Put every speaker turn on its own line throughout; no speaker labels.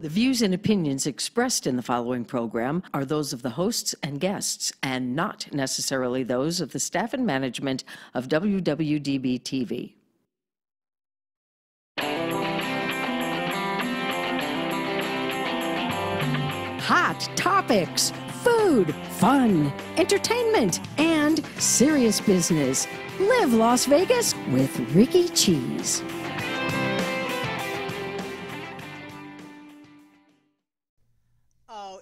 The views and opinions expressed in the following program are those of the hosts and guests, and not necessarily those of the staff and management of WWDBTV. Hot topics, food, fun, entertainment, and serious business. Live Las Vegas with Rikki Cheese.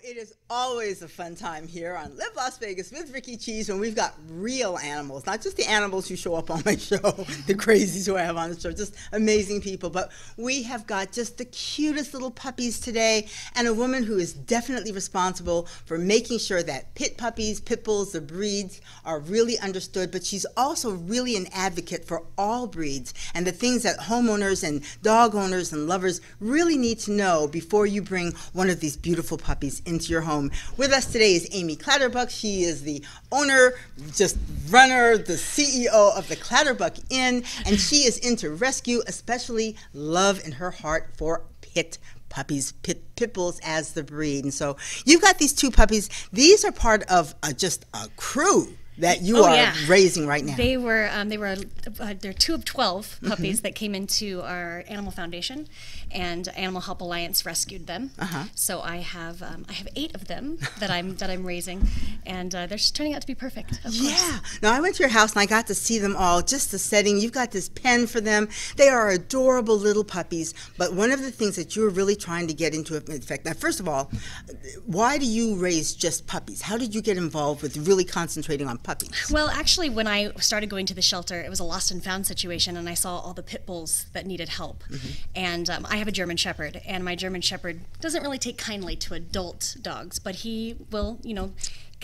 It is always a fun time here on Live Las Vegas with Rikki Cheese when we've got real animals, not just the animals who show up on my show, the crazies who I have on the show, just amazing people. But we have got just the cutest little puppies today, and a woman who is definitely responsible for making sure that pit puppies, pit bulls, the breeds are really understood. But she's also really an advocate for all breeds and the things that homeowners and dog owners and lovers really need to know before you bring one of these beautiful puppies into your home. With us today is Amy Clatterbuck. She is the owner, just runner, the CEO of the Clatterbuck Inn, and she is into rescue, especially love in her heart for pit puppies, pit bulls as the breed. And so you've got these two puppies. These are part of just a crew that you are raising right now.
They're 2 of 12 puppies that came into our Animal Foundation, and Animal Help Alliance rescued them. So I have 8 of them that I'm raising, and they're just turning out to be perfect. Of course.
Now I went to your house and I got to see them all. Just the setting. You've got this pen for them. They are adorable little puppies. But one of the things that you're really trying to get into effect. Now, first of all, why do you raise just puppies? How did you get involved with really concentrating on puppies?
Well, actually, when I started going to the shelter, it was a lost and found situation, and I saw all the pit bulls that needed help. And I have a German Shepherd, and my German Shepherd doesn't really take kindly to adult dogs, but he will,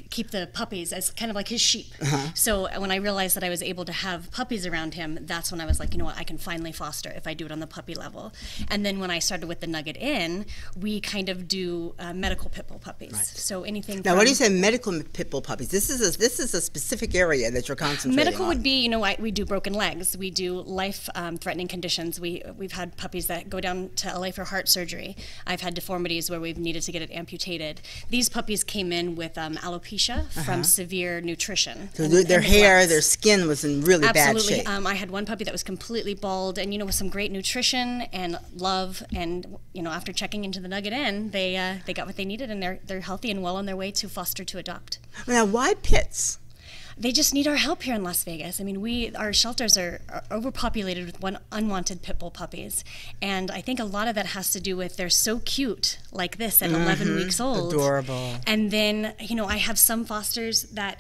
keep the puppies as kind of like his sheep. So when I realized that I was able to have puppies around him, that's when I was like, you know what, I can finally foster if I do it on the puppy level. And then when I started with the Nugget Inn, we kind of do medical pit bull puppies. Right. So anything.
Now, what do you say medical pit bull puppies? This is a specific area that you're concentrating
medical
on.
Would be, we do broken legs, we do life-threatening conditions. We've had puppies that go down to LA for heart surgery. I've had deformities where we've needed to get it amputated. These puppies came in with alopecia from severe nutrition. So
their hair, their skin was in really bad shape.
I had one puppy that was completely bald, and with some great nutrition and love, and after checking into the Nugget Inn, they got what they needed, and they're healthy and well on their way to foster to adopt.
Now, why pits?
They just need our help here in Las Vegas. I mean, our shelters are overpopulated with unwanted pit bull puppies, and I think a lot of that has to do with they're so cute, like this at 11 weeks old.
Adorable.
And then, I have some fosters that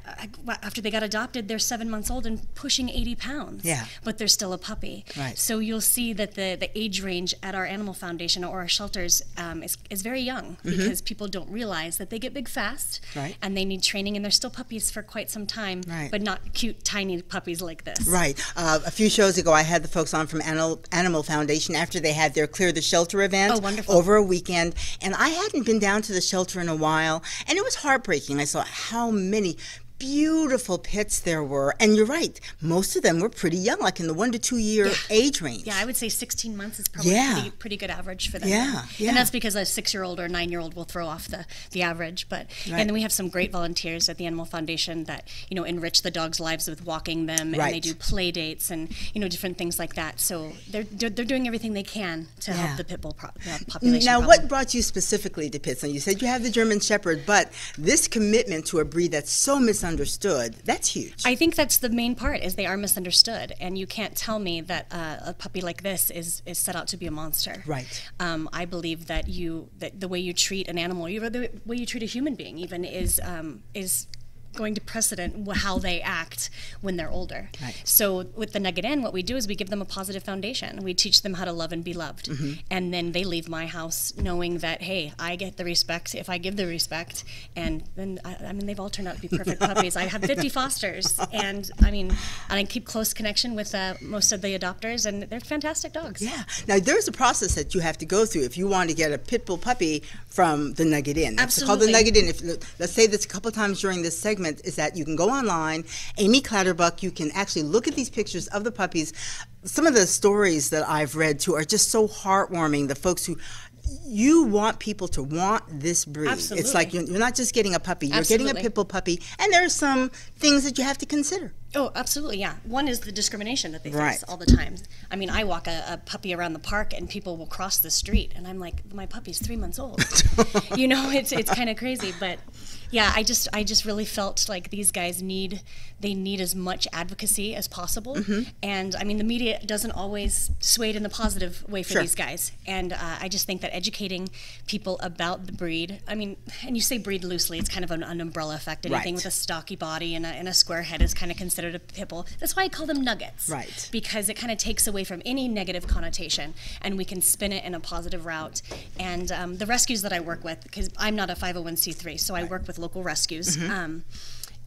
after they got adopted, they're 7 months old and pushing 80 pounds.
Yeah.
But they're still a puppy.
Right.
So you'll see that the age range at our Animal Foundation or our shelters is very young, because people don't realize that they get big fast, and they need training, and they're still puppies for quite some time.
Right.
But not cute, tiny puppies like this.
Right. A few shows ago, I had the folks on from Animal Foundation after they had their Clear the Shelter event over a weekend. And I hadn't been down to the shelter in a while, and it was heartbreaking. I saw how many beautiful pits there were, and you're right, most of them were pretty young, like in the 1 to 2 year age range.
Yeah, I would say 16 months is probably pretty good average for them. And that's because a 6-year-old or a 9-year-old will throw off the average. But and then we have some great volunteers at the Animal Foundation that enrich the dogs' lives with walking them, and they do play dates and different things like that. So they're doing everything they can to help the pit bull population.
Now, what brought you specifically to pits? Now, you said you have the German Shepherd, but this commitment to a breed that's so misunderstood, that's huge.
I think that's the main part, is they are misunderstood, and you can't tell me that a puppy like this is set out to be a monster.
Right.
I believe that the way you treat an animal, or the way you treat a human being even, is going to precedent how they act when they're older.
Right.
So with the Nugget Inn, what we do is we give them a positive foundation. We teach them how to love and be loved. And then they leave my house knowing that, hey, I get the respect if I give the respect. And then, they've all turned out to be perfect puppies. I have 50 fosters, and I keep close connection with most of the adopters, and they're fantastic dogs.
Yeah. Now, there's a process that you have to go through if you want to get a pit bull puppy from the Nugget Inn. It's called the Nugget Inn. Let's say this a couple times during this segment, is that you can go online, Amy Clatterbuck, you can actually look at these pictures of the puppies. Some of the stories that I've read too are just so heartwarming. The folks who you want people to want this breed.
Absolutely.
It's like you're not just getting a puppy, you're
Absolutely.
getting a pit bull puppy, and there are some things that you have to consider.
Oh, absolutely, yeah. One is the discrimination that they face
Right.
all the time. I mean, I walk a puppy around the park and people will cross the street and I'm like, my puppy's 3 months old. You know, it's kind of crazy, but yeah, I just really felt like these guys need as much advocacy as possible. And I mean, the media doesn't always sway it in the positive way for these guys. And I just think that educating people about the breed, I mean, and you say breed loosely, it's kind of an umbrella effect. Anything with a stocky body and a square head is kind of considered a pit bull. That's why I call them nuggets.
Right.
Because it kind of takes away from any negative connotation and we can spin it in a positive route. And the rescues that I work with, because I'm not a 501c3, so I work with local rescues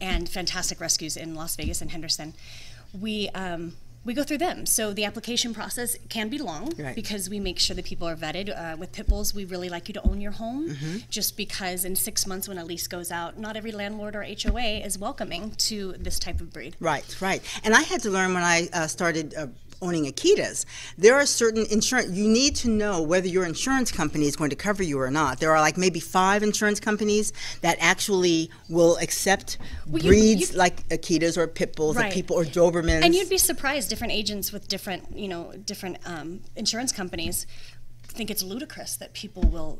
and fantastic rescues in Las Vegas and Henderson. We go through them. So the application process can be long because we make sure that people are vetted. With pit bulls, we really like you to own your home just because in 6 months when a lease goes out, not every landlord or HOA is welcoming to this type of breed.
Right, right. And I had to learn when I started owning Akitas, there are certain insurance, you need to know whether your insurance company is going to cover you or not. There are like maybe 5 insurance companies that actually will accept breeds like Akitas or pit bulls or people or Dobermans.
And you'd be surprised, different agents with different, different insurance companies think it's ludicrous that people will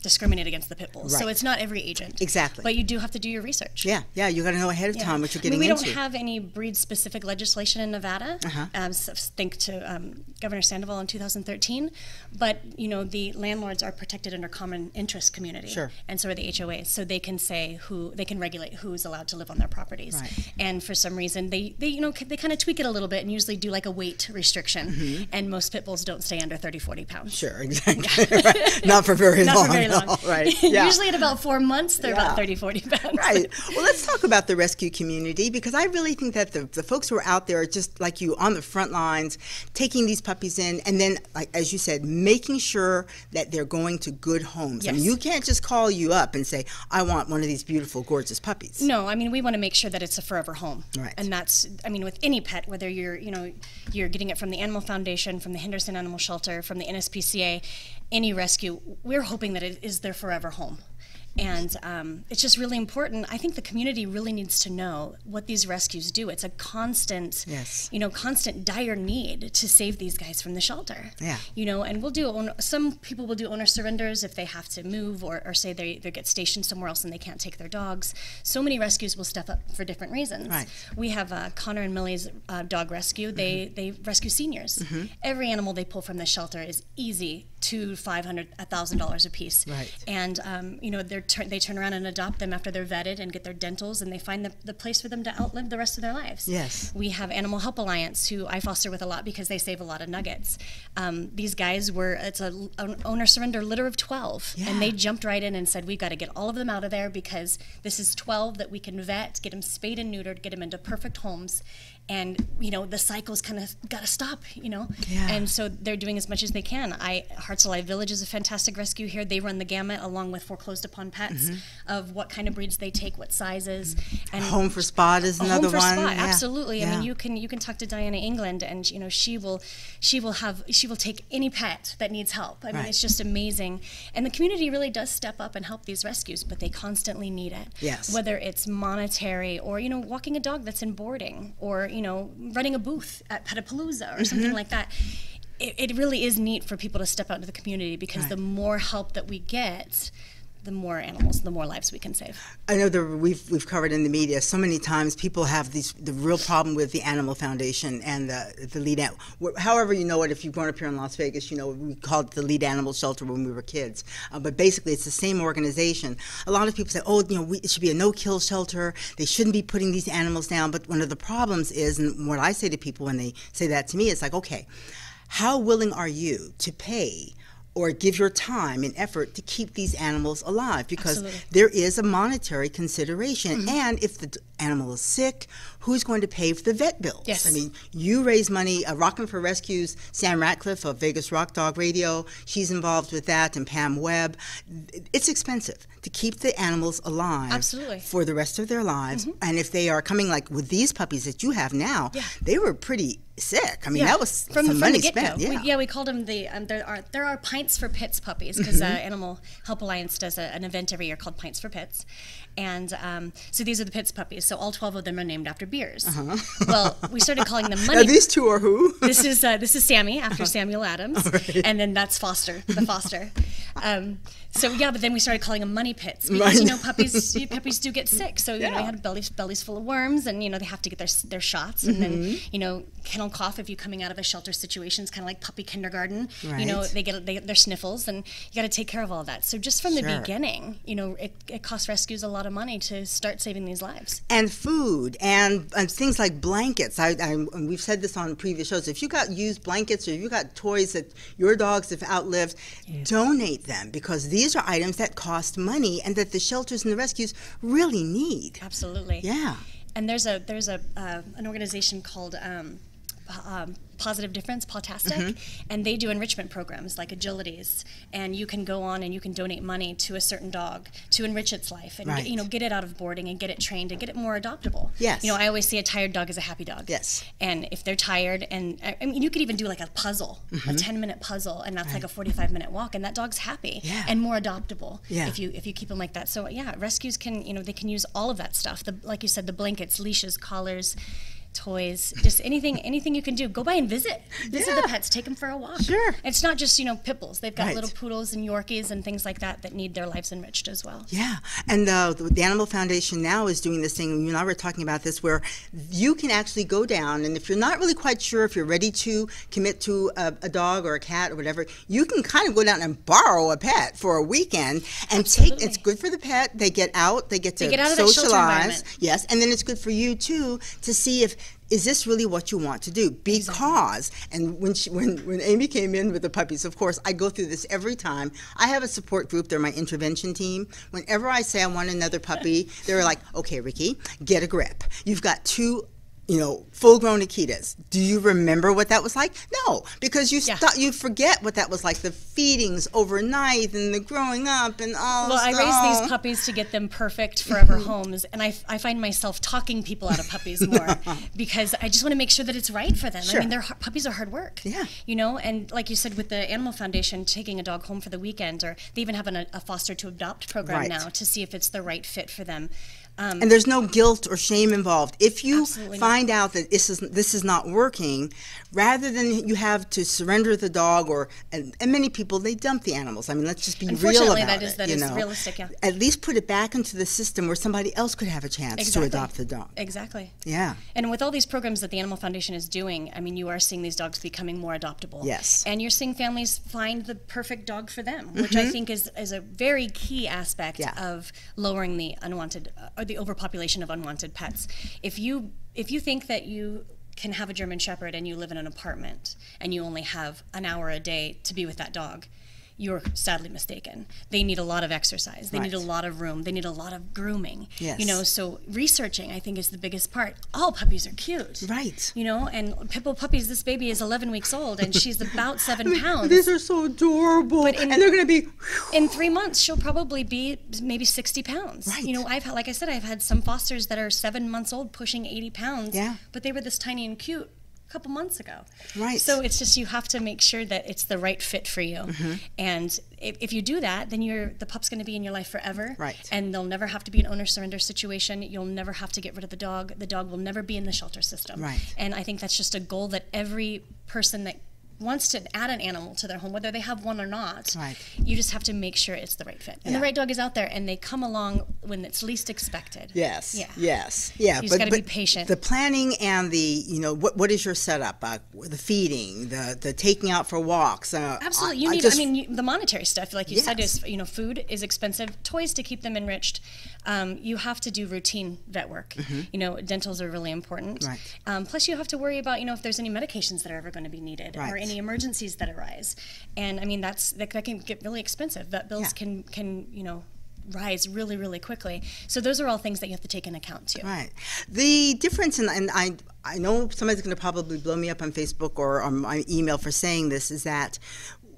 discriminate against the pit bulls. So it's not every agent.
Exactly.
But you do have to do your research.
Yeah, you got to know ahead of time what you're getting
we
into.
don't have any breed-specific legislation in Nevada, thanks to Governor Sandoval in 2013, but, the landlords are protected under common interest community. And so are the HOAs, so they can say they can regulate who's allowed to live on their properties. And for some reason, they kind of tweak it a little bit and usually do like a weight restriction, and most pit bulls don't stay under 30, 40 pounds.
Sure, exactly. Not for very long.
Not for very long.
Right.
Usually at about 4 months, they're about 30, 40 pounds.
Right. Well, let's talk about the rescue community, because I really think that the folks who are out there are just like you on the front lines, taking these puppies in, and then, like as you said, making sure that they're going to good homes. I mean, you can't just call you up and say, I want one of these beautiful, gorgeous puppies.
No, I mean, we want to make sure that it's a forever home.
Right.
And that's, I mean, with any pet, whether you're getting it from the Animal Foundation, from the Henderson Animal Shelter, from the NSPCA, any rescue, we're hoping that it is their forever home. And it's just really important. I think the community really needs to know what these rescues do. It's a constant, constant dire need to save these guys from the shelter. And we'll do, some people will do owner surrenders if they have to move or say they get stationed somewhere else and they can't take their dogs. So many rescues will step up for different reasons. We have Connor and Millie's dog rescue. They rescue seniors. Every animal they pull from the shelter is easy to $500, $1,000 a piece. And they turn around and adopt them after they're vetted and get their dentals, and they find the place for them to outlive the rest of their lives. We have Animal Help Alliance, who I foster with a lot because they save a lot of nuggets. These guys it's an owner surrender litter of 12, and they jumped right in and said, we've got to get all of them out of there because this is 12 that we can vet, get them spayed and neutered, get them into perfect homes. And, the cycle's kind of got to stop, And so they're doing as much as they can. Hearts Alive Village is a fantastic rescue here. They run the gamut along with Foreclosed Upon Pets of what kind of breeds they take, what sizes. And
Home for Spot is another one.
Home for Spot, absolutely. I mean, you can talk to Diana England, and she will take any pet that needs help. I mean, it's just amazing. And the community really does step up and help these rescues, but they constantly need it. Whether it's monetary or walking a dog that's in boarding, or running a booth at Petapalooza or something like that. It really is neat for people to step out into the community because the more help that we get, the more animals, the more lives we can save.
I know we've covered in the media so many times people have the real problem with the Animal Foundation and the lead animal. However, if you've grown up here in Las Vegas, we called it the lead animal shelter when we were kids. But basically, it's the same organization. A lot of people say, it should be a no-kill shelter. They shouldn't be putting these animals down. But one of the problems is, and what I say to people when they say that to me, it's like, okay, how willing are you to pay or give your time and effort to keep these animals alive? Because there is a monetary consideration. And if the animal is sick, who's going to pay for the vet bills? I mean, you raise money. Rockin' for Rescues, Sam Ratcliffe of Vegas Rock Dog Radio, she's involved with that, and Pam Webb. It's expensive to keep the animals alive for the rest of their lives. And if they are coming like with these puppies that you have now, they were pretty sick. I mean, that was
from
some
the
money
get-go.
spent.
We called them there are Pints for Pits puppies, because Animal Help Alliance does an event every year called Pints for Pits. And so these are the Pits puppies. So all 12 of them are named after beers. Well, we started calling them money.
Now, these two are who?
This is Sammy, after Samuel Adams, and then that's Foster, the Foster. So yeah, but then we started calling them money pits, because puppies do get sick. So they had bellies full of worms, and they have to get their shots, and then kennel cough. If you're coming out of a shelter situation, it's kind of like puppy kindergarten. They get their sniffles, and you got to take care of all of that. So just from the beginning, it costs rescues a lot of money to start saving these lives.
And food and things like blankets. We've said this on previous shows. If you got used blankets, or if you got toys that your dogs have outlived, donate them, because these are items that cost money and that the shelters and the rescues really need.
Absolutely.
Yeah.
And there's an organization called Positive Difference, Pautastic, and they do enrichment programs like agilities, and you can go on and you can donate money to a certain dog to enrich its life, and get it out of boarding and get it trained and get it more adoptable.
Yes.
I always say a tired dog is a happy dog.
Yes.
And if they're tired, and I mean, you could even do like a puzzle, a 10-minute puzzle, and that's like a 45-minute walk, and that dog's happy and more adoptable if you keep them like that. So yeah, rescues can they can use all of that stuff. Like you said, the blankets, leashes, collars, toys, just anything you can do. Go by and visit the pets, take them for a walk.
Sure.
It's not just pit bulls. They've got little poodles and Yorkies and things like that need their lives enriched as well.
Yeah, and the Animal Foundation now is doing this thing, you and I were talking about this, where you can actually go down, and if you're not really quite sure if you're ready to commit to a dog or a cat or whatever, you can kind of go down and borrow a pet for a weekend and it's good for the pet. They get out, they get to
get out of that shelter
socialize. Yes, and then it's good for you too to see is this really what you want to do? Because, and when Amy came in with the puppies, of course, I go through this every time. I have a support group. They're my intervention team. Whenever I say I want another puppy, they're like, okay, Rikki, get a grip. You've got two full-grown Akitas. Do you remember what that was like? No, because you forget what that was like, the feedings overnight and the growing up and all.
Well, I raised these puppies to get them perfect forever homes, and I find myself talking people out of puppies more because I just want to make sure that it's right for them.
Sure.
I mean, puppies are hard work.
Yeah.
And like you said, with the Animal Foundation taking a dog home for the weekend, or they even have a foster to adopt program now to see if it's the right fit for them.
And there's no guilt or shame involved. If you find out that this is not working, rather than you have to surrender the dog, and many people, they dump the animals. I mean, let's just be real about it.
Unfortunately, that is realistic. Yeah.
At least put it back into the system where somebody else could have a chance to adopt the dog.
Exactly.
Yeah.
And with all these programs that the Animal Foundation is doing, I mean, you are seeing these dogs becoming more adoptable.
Yes.
And you're seeing families find the perfect dog for them, which I think is a very key aspect of lowering the unwanted or the overpopulation of unwanted pets. If you think that you can have a German Shepherd and you live in an apartment and you only have an hour a day to be with that dog, you're sadly mistaken. They need a lot of exercise. They need a lot of room. They need a lot of grooming.
Yes.
So researching, I think, is the biggest part. All puppies are cute.
Right.
And Pitbull puppies, this baby is 11 weeks old and she's about 7 pounds.
These are so adorable. And they're going to be...
In 3 months, she'll probably be maybe 60 pounds.
Right.
Like I said, I've had some fosters that are 7 months old pushing 80 pounds.
Yeah.
But they were this tiny and cute a couple months ago.
Right.
So it's just, you have to make sure that it's the right fit for you. And if you do that, then the pup's going to be in your life forever.
Right.
And there'll never have to be an owner surrender situation. You'll never have to get rid of the dog. The dog will never be in the shelter system.
Right.
And I think that's just a goal that every person that wants to add an animal to their home, whether they have one or not, you just have to make sure it's the right fit. And the right dog is out there, and they come along when it's least expected.
Yes.
Yeah.
Yes. Yeah.
You just got to be patient.
The planning and the, what is your setup? The feeding, the taking out for walks.
Absolutely. You need, the monetary stuff, like you said, is, food is expensive. Toys to keep them enriched. You have to do routine vet work. Dentals are really important.
Right.
Plus, you have to worry about, if there's any medications that are ever going to be needed, or any emergencies that arise. And I mean, that can get really expensive. Vet bills can rise really, really quickly. So those are all things that you have to take into account too.
Right. The difference, and I know somebody's going to probably blow me up on Facebook or on my email for saying this, is that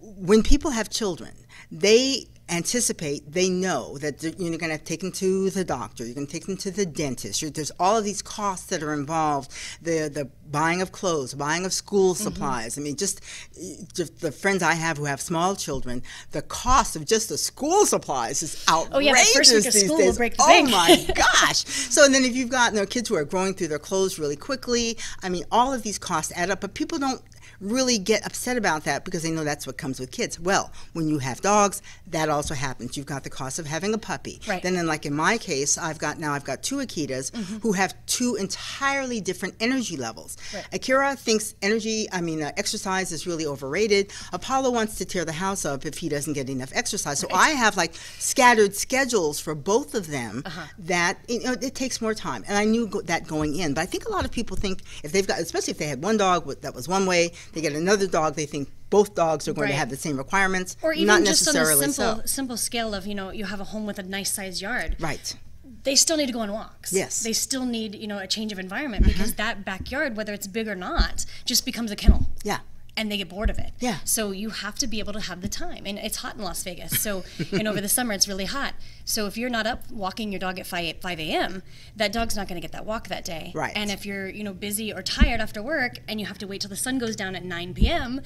when people have children, they anticipate, they know that you're going to take them to the doctor, you're going to take them to the dentist. There's all of these costs that are involved, the buying of clothes, buying of school supplies. I mean, just the friends I have who have small children, the cost of just the school supplies is outrageous.
Oh yeah, the first week of
these
school
days.
will break the
Oh
bank.
my gosh. So and then if you've got kids who are growing through their clothes really quickly, I mean, all of these costs add up, but people don't really get upset about that because they know that's what comes with kids. Well, when you have dogs, that also happens. You've got the cost of having a puppy.
Right.
Then like in my case, I've got two Akitas who have two entirely different energy levels.
Right.
Akira thinks exercise is really overrated. Apollo wants to tear the house up if he doesn't get enough exercise. So I have like scattered schedules for both of them that it takes more time. And I knew that going in. But I think a lot of people think if they've got, especially if they had one dog that was one way, they get another dog, they think both dogs are going to have the same requirements.
Or even
not
just on a
necessarily
simple scale of, you have a home with a nice sized yard.
Right.
They still need to go on walks.
Yes.
They still need, a change of environment because that backyard, whether it's big or not, just becomes a kennel.
Yeah.
And they get bored of it.
Yeah.
So you have to be able to have the time. And it's hot in Las Vegas. So, over the summer, it's really hot. So if you're not up walking your dog at 5 a.m., that dog's not going to get that walk that day.
Right.
And if you're, busy or tired after work and you have to wait till the sun goes down at 9 p.m.,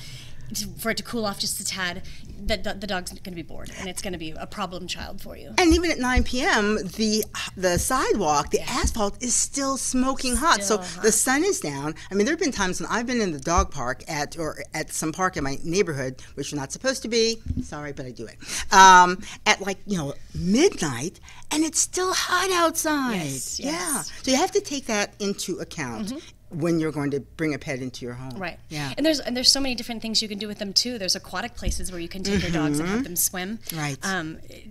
for it to cool off just a tad, the dog's going to be bored, and it's going to be a problem child for you.
And even at 9 p.m., the sidewalk, the asphalt is still smoking hot.
Still
So
hot.
the sun is down. I mean, there have been times when I've been in the dog park at some park in my neighborhood, which you're not supposed to be. Sorry, but I do it. At midnight, and it's still hot outside.
Yes.
Yeah. So you have to take that into account. When you're going to bring a pet into your home.
Right.
Yeah.
And there's so many different things you can do with them too. There's aquatic places where you can take your dogs and have them swim.
Right.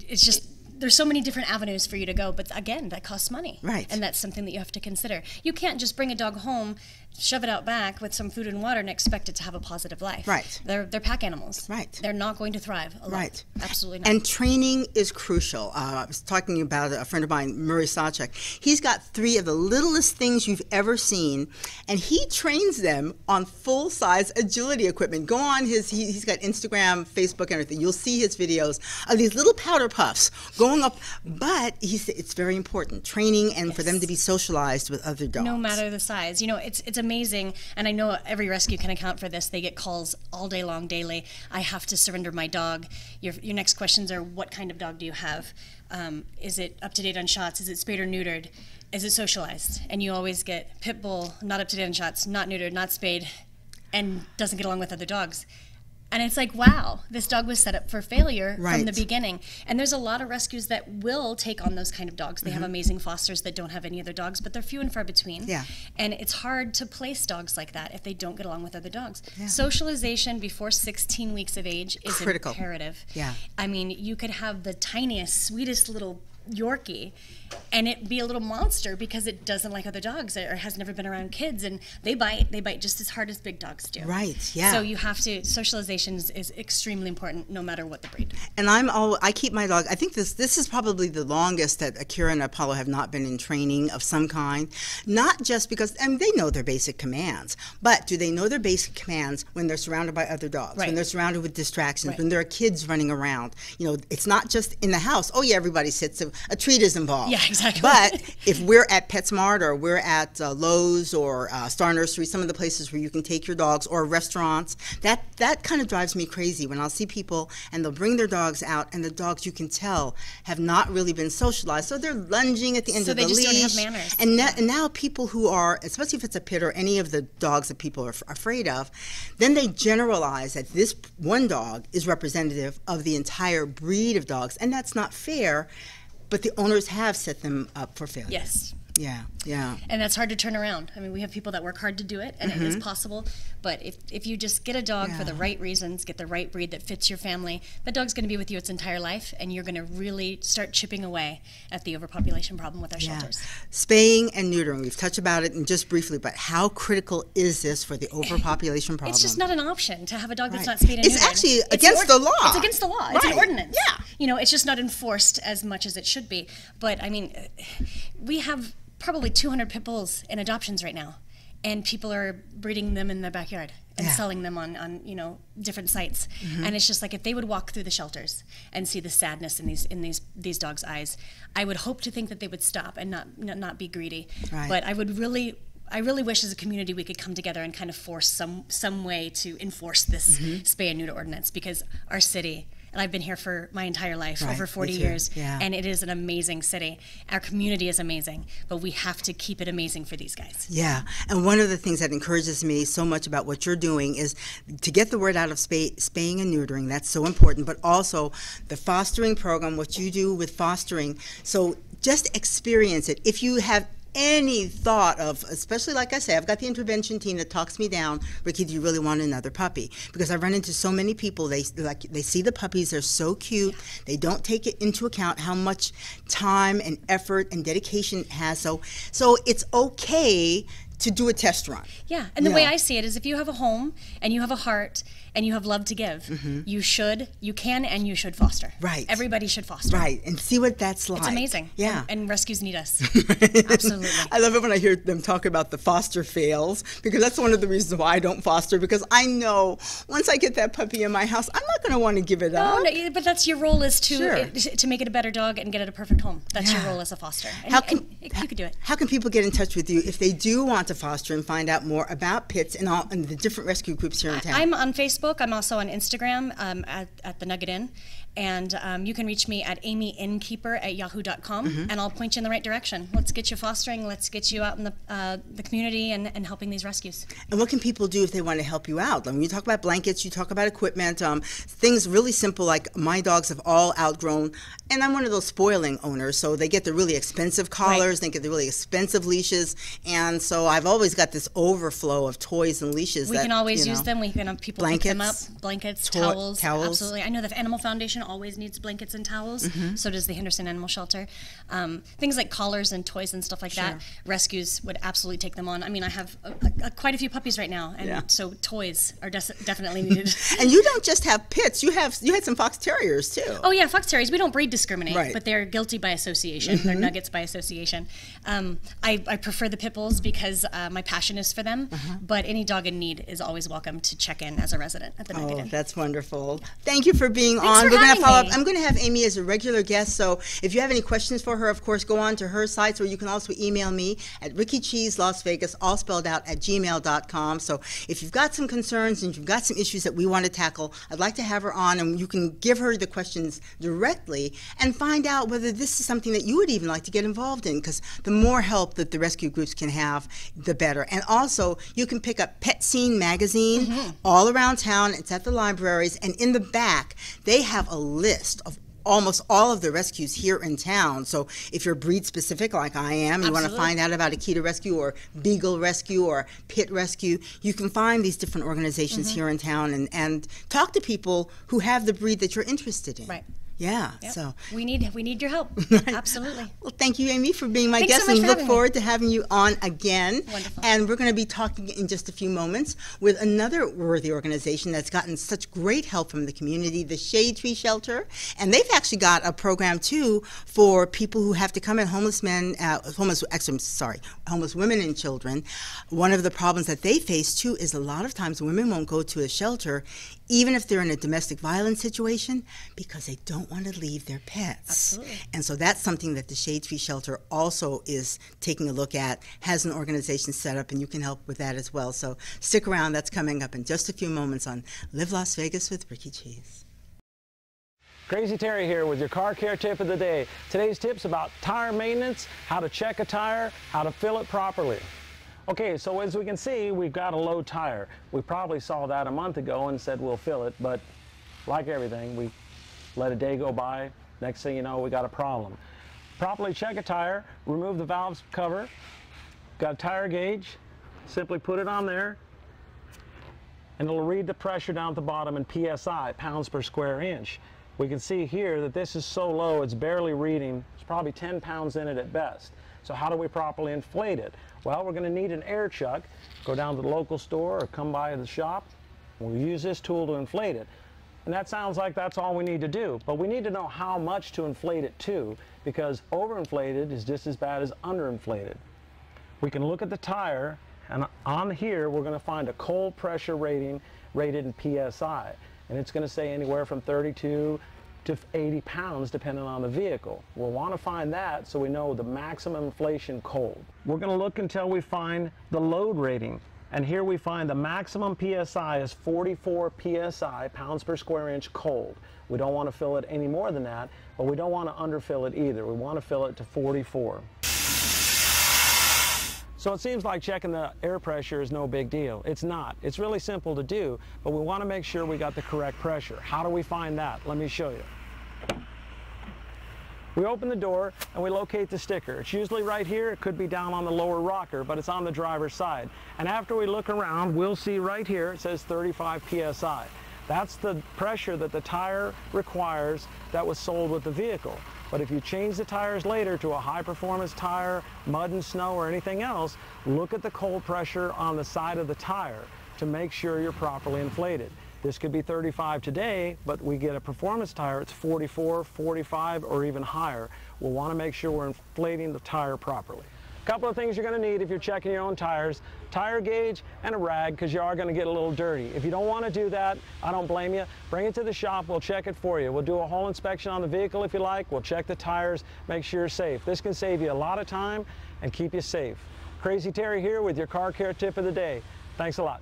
It's just there's so many different avenues for you to go, but again, that costs money.
Right.
And that's something that you have to consider. You can't just bring a dog home, shove it out back with some food and water and expect it to have a positive life.
Right.
They're pack animals.
Right.
They're not going to thrive alone.
Right.
Absolutely not.
And training is crucial. I was talking about a friend of mine, Murray Sawchuk. He's got 3 of the littlest things you've ever seen, and he trains them on full-size agility equipment. Go on he's got Instagram, Facebook, and everything. You'll see his videos of these little powder puffs going up. But he said it's very important, training and for them to be socialized with other dogs.
No matter the size. It's amazing, and I know every rescue can account for this. They get calls all day long, daily. I have to surrender my dog. Your next questions are, what kind of dog do you have? Is it up to date on shots? Is it spayed or neutered? Is it socialized? And you always get pit bull, not up to date on shots, not neutered, not spayed, and doesn't get along with other dogs. And it's like, wow, this dog was set up for failure from the beginning. And there's a lot of rescues that will take on those kind of dogs. They have amazing fosters that don't have any other dogs, but they're few and far between.
Yeah.
And it's hard to place dogs like that if they don't get along with other dogs.
Yeah.
Socialization before 16 weeks of age is
critical.
imperative.
Yeah.
I mean, you could have the tiniest, sweetest little Yorkie and it be a little monster because it doesn't like other dogs or has never been around kids, and they bite just as hard as big dogs do.
Right, yeah.
So you have to, socialization is extremely important no matter what the breed.
And I keep my dog, I think this is probably the longest that Akira and Apollo have not been in training of some kind. Not just because, they know their basic commands, but do they know their basic commands when they're surrounded by other dogs, when they're surrounded with distractions, when there are kids running around? It's not just in the house, oh yeah, everybody sits, a treat is involved.
Yeah, exactly.
But if we're at PetSmart or we're at Lowe's or Star Nursery, some of the places where you can take your dogs, or restaurants, that kind of drives me crazy when I'll see people and they'll bring their dogs out, and the dogs, you can tell, have not really been socialized. So they're lunging at the end of the leash.
So they just don't have manners.
And now people who are, especially if it's a pit or any of the dogs that people are afraid of, then they generalize that this one dog is representative of the entire breed of dogs, and that's not fair. But the owners have set them up for failure.
Yes.
Yeah, yeah.
And that's hard to turn around. I mean, we have people that work hard to do it, and it is possible. But if you just get a dog for the right reasons, get the right breed that fits your family, that dog's going to be with you its entire life, and you're going to really start chipping away at the overpopulation problem with our shelters.
Spaying and neutering, we've touched about it and just briefly, but how critical is this for the overpopulation problem?
It's just not an option to have a dog that's not spayed and neutered.
It's actually against the law.
It's against the law. It's an ordinance.
Yeah.
It's just not enforced as much as it should be. But, I mean, we have probably 200 pit bulls in adoptions right now. and people are breeding them in their backyard and selling them on you know, different sites. And it's just like, if they would walk through the shelters and see the sadness in these dogs' eyes, I would hope to think that they would stop and not be greedy. But I really wish as a community we could come together and kind of force some way to enforce this spay and neuter ordinance, because our city, and I've been here for my entire life, over 40 years, and it is an amazing city. Our community is amazing, but we have to keep it amazing for these guys.
Yeah, and one of the things that encourages me so much about what you're doing is to get the word out of spaying and neutering. That's so important, but also the fostering program, what you do with fostering. So just experience it. If you have any thought of, especially like I say, I've got the intervention team that talks me down, Rikki, do you really want another puppy? Because I've run into so many people, they see the puppies, they're so cute, they don't take it into account how much time and effort and dedication it has. So it's okay to do a test run.
Yeah, and the way I see it is, if you have a home and you have a heart and you have love to give, you can and you should foster.
Right.
Everybody should foster.
Right, and see what that's like.
It's amazing.
Yeah.
And rescues need us. Absolutely.
I love it when I hear them talk about the foster fails, because that's one of the reasons why I don't foster, because I know once I get that puppy in my house, I'm not going to want to give it up.
No, but that's your role, is to make it a better dog and get it a perfect home. That's your role as a foster. And you could do it.
How can people get in touch with you if they do want to foster and find out more about pits and the different rescue groups here in town?
I'm on Facebook. I'm also on Instagram at the Nugget Inn. And you can reach me at amyinnkeeper@yahoo.com, and I'll point you in the right direction. Let's get you fostering. Let's get you out in the community and helping these rescues.
And what can people do if they want to help you out? When you talk about blankets, you talk about equipment, things really simple, like my dogs have all outgrown, and I'm one of those spoiling owners, so they get the really expensive collars, they get the really expensive leashes, and so I've always got this overflow of toys and leashes.
We can always use them. We can have people pick them up. Blankets, towels. Absolutely. I know the Animal Foundation always needs blankets and towels. So does the Henderson Animal Shelter. Things like collars and toys and stuff like that, rescues would absolutely take them on. I mean, I have quite a few puppies right now, and so toys are definitely needed.
And you don't just have pits, you had some Fox Terriers too.
Oh yeah, Fox Terriers. We don't breed discriminate, but they're guilty by association. They're nuggets by association. I prefer the pit bulls because my passion is for them, but any dog in need is always welcome to check in as a resident at the Nugget Inn.
That's wonderful. Thank you for being
Thanks
on.
For having
follow up.
me.
I'm going to have Amy as a regular guest, so if you have any questions for her, of course, go on to her sites, or you can also email me at rickycheeselasvegas, all spelled out, at gmail.com. So if you've got some concerns and you've got some issues that we want to tackle, I'd like to have her on, and you can give her the questions directly and find out whether this is something that you would even like to get involved in, because the more help that the rescue groups can have, the better. And also, you can pick up Pet Scene magazine all around town. It's at the libraries, and in the back, they have a list of almost all of the rescues here in town. So if you're breed specific like I am, you want to find out about Akita Rescue or Beagle Rescue or Pit Rescue, you can find these different organizations here in town and talk to people who have the breed that you're interested in.
Right.
Yeah,
so we need your help. Absolutely.
Well, thank you, Amy, for being my
Thanks
guest,
so much
and
for
look forward to having you on again.
Wonderful.
And we're going to be talking in just a few moments with another worthy organization that's gotten such great help from the community, the Shade Tree Shelter, and they've actually got a program too for people who have to come in, homeless women and children. One of the problems that they face too is a lot of times women won't go to a shelter, even if they're in a domestic violence situation, because they don't want to leave their pets.
Absolutely.
And so that's something that the Shade Tree Shelter also is taking a look at, has an organization set up, and you can help with that as well. So stick around. That's coming up in just a few moments on Live Las Vegas with Rikki Cheese.
Crazy Terry here with your car care tip of the day. Today's tip's about tire maintenance, how to check a tire, how to fill it properly. Okay, so as we can see, we've got a low tire. We probably saw that a month ago and said we'll fill it, but like everything, we let a day go by. Next thing you know, we got a problem. Properly check a tire, remove the valve cover. Got a tire gauge, simply put it on there, and it'll read the pressure down at the bottom in PSI, pounds per square inch. We can see here that this is so low, it's barely reading. There's probably 10 pounds in it at best. So how do we properly inflate it? Well, we're going to need an air chuck. Go down to the local store or come by the shop. We'll use this tool to inflate it. And that sounds like that's all we need to do. But we need to know how much to inflate it to, because overinflated is just as bad as underinflated. We can look at the tire And on here, we're going to find a cold pressure rating rated in PSI. And it's going to say anywhere from 32 to 80 pounds depending on the vehicle. We'll want to find that so we know the maximum inflation cold. We're going to look until we find the load rating. And here we find the maximum PSI is 44 PSI, pounds per square inch cold. We don't want to fill it any more than that, but we don't want to underfill it either. We want to fill it to 44. So it seems like checking the air pressure is no big deal. It's not. It's really simple to do, but we want to make sure we got the correct pressure. How do we find that? Let me show you. We open the door and we locate the sticker. It's usually right here. It could be down on the lower rocker, but it's on the driver's side. And after we look around, we'll see right here it says 35 PSI. That's the pressure that the tire requires that was sold with the vehicle. But if you change the tires later to a high-performance tire, mud and snow or anything else, look at the cold pressure on the side of the tire to make sure you're properly inflated. This could be 35 today, but we get a performance tire, it's 44, 45, or even higher. We'll want to make sure we're inflating the tire properly. A couple of things you're going to need if you're checking your own tires: tire gauge and a rag, because you are going to get a little dirty. If you don't want to do that, I don't blame you. Bring it to the shop, we'll check it for you. We'll do a whole inspection on the vehicle if you like. We'll check the tires, make sure you're safe. This can save you a lot of time and keep you safe. Crazy Terry here with your car care tip of the day. Thanks a lot.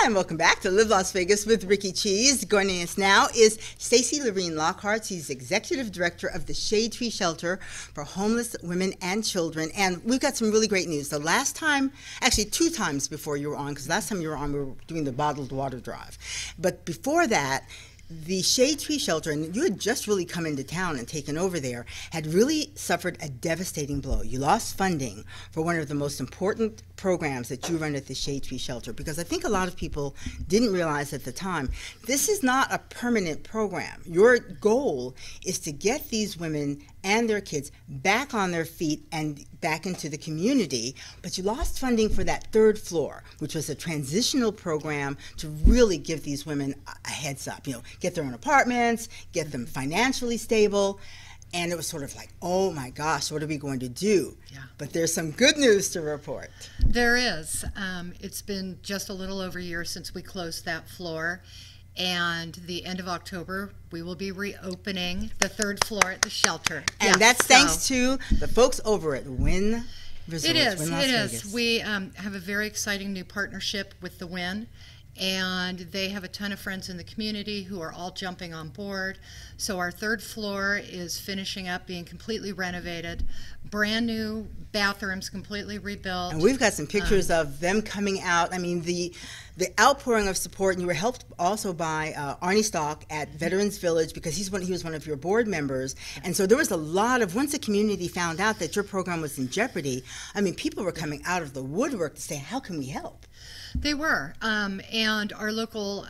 And welcome back to Live Las Vegas with Rikki Cheese. Joining us now is Stacey Lockhart. She's Executive Director of the Shade Tree Shelter for Homeless Women and Children. And we've got some really great news. The last time, actually 2 times before you were on, because last time you were on we were doing the bottled water drive. But before that, the Shade Tree Shelter, and you had just really come into town and taken over there, had really suffered a devastating blow. You lost funding for one of the most important programs that you run at the Shade Tree Shelter, because I think a lot of people didn't realize at the time, this is not a permanent program. Your goal is to get these women and their kids back on their feet and back into the community, but you lost funding for that 3rd floor, which was a transitional program to really give these women a heads up, get their own apartments, get them financially stable. And it was sort of like, oh my gosh, what are we going to do? Yeah. But there's some good news to report.
There is. It's been just a little over a year since we closed that floor. And the end of October, we will be reopening the 3rd floor at the shelter.
And that's thanks to the folks over at Wynn Resorts.
It is. We have a very exciting new partnership with the Wynn. And they have a ton of friends in the community who are all jumping on board. So our 3rd floor is finishing up, being completely renovated, brand new bathrooms, completely rebuilt.
And we've got some pictures of them coming out. I mean, the outpouring of support, and you were helped also by Arnie Stock at Veterans Village, because he was one of your board members. And so there was a lot of, once the community found out that your program was in jeopardy, I mean, people were coming out of the woodwork to say, how can we help?
They were, and our local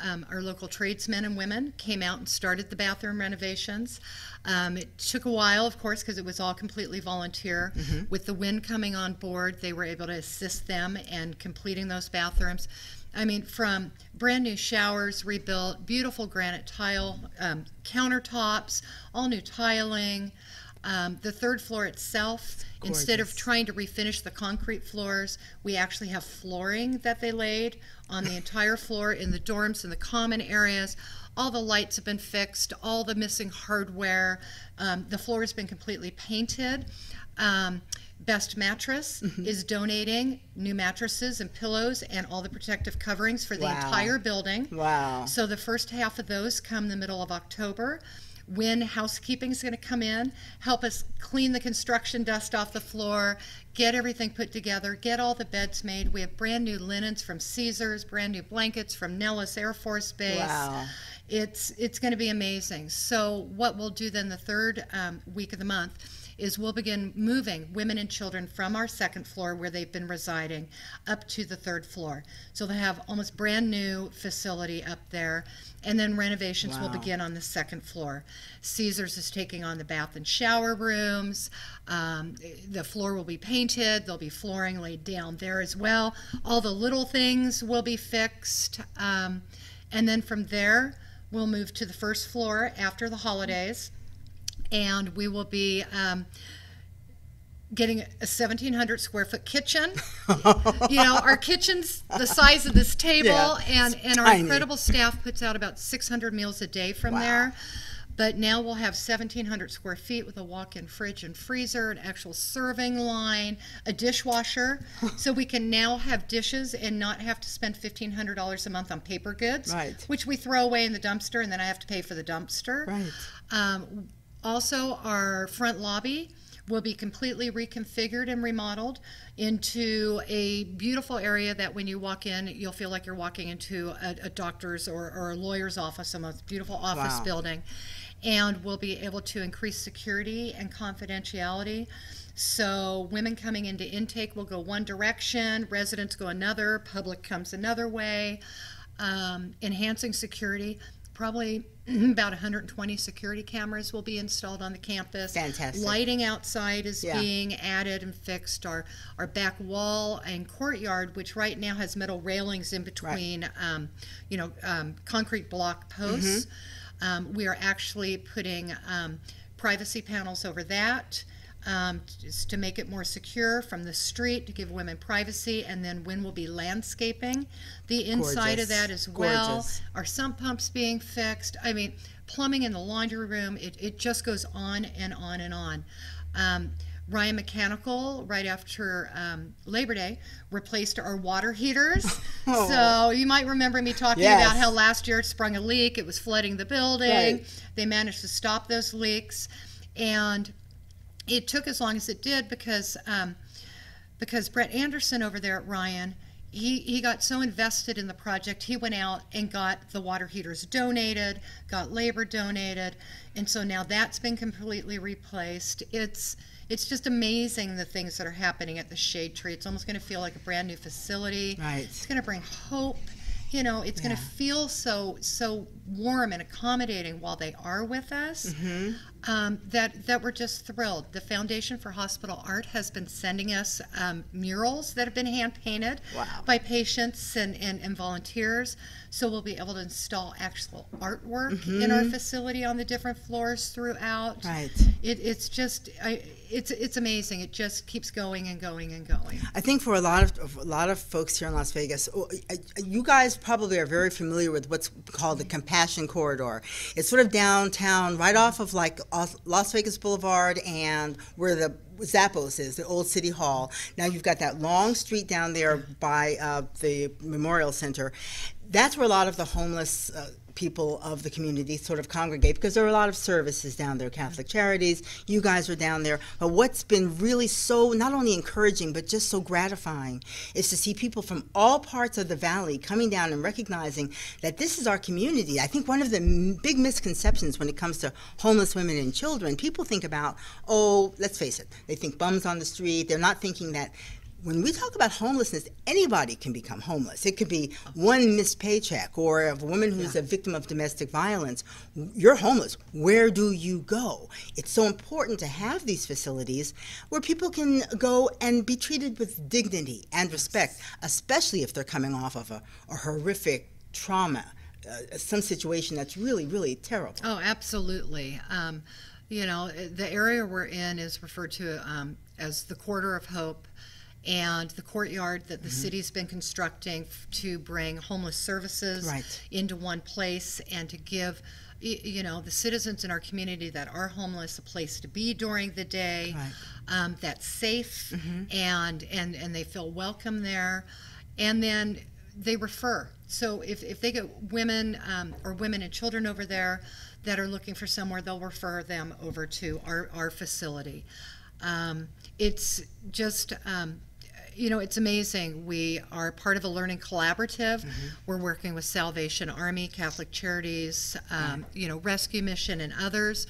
tradesmen and women came out and started the bathroom renovations. It took a while, of course, because it was all completely volunteer. Mm-hmm. With the Wynn coming on board, they were able to assist them in completing those bathrooms. I mean, from brand new showers rebuilt, beautiful granite tile countertops, all new tiling. The 3rd floor itself, gorgeous. Instead of trying to refinish the concrete floors, we actually have flooring that they laid on the entire floor in the dorms and the common areas. All the lights have been fixed, all the missing hardware. The floor has been completely painted. Best Mattress is donating new mattresses and pillows and all the protective coverings for the entire building. Wow. So the first half of those come the middle of October. Wynn Housekeeping is going to come in, help us clean the construction dust off the floor, get everything put together, get all the beds made. We have brand new linens from Caesars, brand new blankets from Nellis Air Force Base. Wow. It's going to be amazing. So what we'll do then the 3rd week of the month is we'll begin moving women and children from our 2nd floor where they've been residing up to the 3rd floor. So they'll have almost brand new facility up there, and then renovations will begin on the 2nd floor. Caesars is taking on the bath and shower rooms. The floor will be painted. There'll be flooring laid down there as well. All the little things will be fixed. And then from there, we'll move to the 1st floor after the holidays. And we will be getting a 1,700 square foot kitchen. You know, our kitchen's the size of this table,
Yeah,
and our
tiny.
incredible staff puts out about 600 meals a day from
Wow.
there. But now we'll have 1,700 square feet with a walk-in fridge and freezer, an actual serving line, a dishwasher. So we can now have dishes and not have to spend $1,500 a month on paper goods,
Right.
which we throw away in the dumpster, and then I have to pay for the dumpster.
Right.
Also, our front lobby will be completely reconfigured and remodeled into a beautiful area that when you walk in, you'll feel like you're walking into a doctor's or a lawyer's office, a most beautiful office
Wow.
building. And we'll be able to increase security and confidentiality. So women coming into intake will go one direction, residents go another, public comes another way. Enhancing security, probably about 120 security cameras will be installed on the campus.
Fantastic.
Lighting outside is
Yeah.
being added and fixed. Our back wall and courtyard, which right now has metal railings in between, concrete block posts. We are actually putting privacy panels over that just to make it more secure from the street, to give women privacy. And then when will be landscaping the inside of
Gorgeous.
that as well.
Gorgeous.
Our sump pumps being fixed. I mean, plumbing in the laundry room, it just goes on and on and on. Ryan Mechanical, right after Labor Day, replaced our water heaters.
Oh.
So you might remember me talking
Yes.
about how last year it sprung a leak. It was flooding the building.
Right.
They managed to stop those leaks. And it took as long as it did because Brett Anderson over there at Ryan, he got so invested in the project, he went out and got the water heaters donated, got labor donated, and so now that's been completely replaced. It's just amazing the things that are happening at the Shade Tree. It's almost going to feel like a brand new facility.
Right.
It's going to bring hope. You know, it's going to feel so warm and accommodating while they are with us. That we're just thrilled. The Foundation for Hospital Art has been sending us murals that have been hand painted
Wow.
by patients and volunteers. So we'll be able to install actual artwork in our facility on the different floors throughout.
Right.
It's just it's amazing. It just keeps going and going and going.
I think for a lot of folks here in Las Vegas, you guys probably are very familiar with what's called the Compassion Corridor. It's sort of downtown, right off of like Las Vegas Boulevard and where the Zappos is, the old City Hall. Now you've got that long street down there by the Memorial Center. That's where a lot of the homeless people of the community sort of congregate, because there are a lot of services down there, Catholic Charities. You guys are down there. But what's been really so not only encouraging but just so gratifying is to see people from all parts of the valley coming down and recognizing that this is our community. I think one of the big misconceptions when it comes to homeless women and children, people think about, oh, let's face it, they think bums on the street. They're not thinking that when we talk about homelessness, anybody can become homeless. It could be one missed paycheck, or a woman who's a victim of domestic violence. You're homeless. Where do you go? It's so important to have these facilities where people can go and be treated with dignity and respect, especially if they're coming off of a horrific trauma, some situation that's really, really terrible.
Oh, absolutely. You know, the area we're in is referred to as the Corridor of Hope, and the courtyard that the city's been constructing to bring homeless services into one place and to give the citizens in our community that are homeless a place to be during the day, that's safe, and they feel welcome there, and then they refer. So if they get women or women and children over there that are looking for somewhere, they'll refer them over to our facility. It's just it's amazing. We are part of a learning collaborative. We're working with Salvation Army, Catholic Charities, Rescue Mission, and others,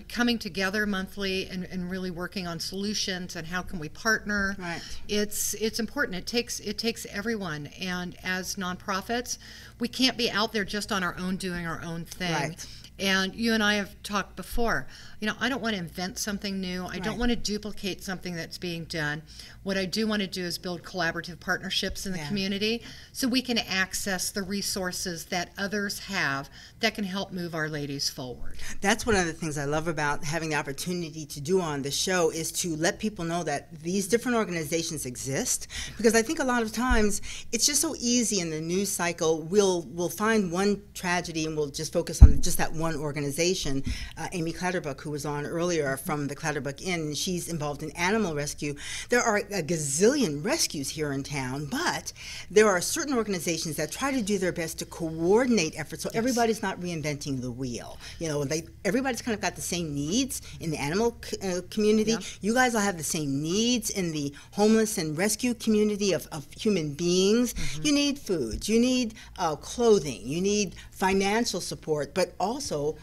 coming together monthly and really working on solutions and how can we partner. It's important. It takes everyone, and as nonprofits, we can't be out there just on our own doing our own thing. And you and I have talked before, you know, I don't want to invent something new. I don't want to duplicate something that's being done. What I do want to do is build collaborative partnerships in the community so we can access the resources that others have that can help move our ladies forward.
That's one of the things I love about having the opportunity to do on the show, is to let people know that these different organizations exist, because I think a lot of times it's just so easy in the news cycle. We'll find one tragedy and we'll just focus on just that one organization. Amy Clatterbuck, who was on earlier from the Clatterbuck Inn, she's involved in animal rescue. There are a gazillion rescues here in town, but there are certain organizations that try to do their best to coordinate efforts so everybody's not reinventing the wheel. You know, everybody's kind of got the same needs in the animal community. You guys all have the same needs in the homeless and rescue community of human beings. You need food, you need clothing, you need financial support, but also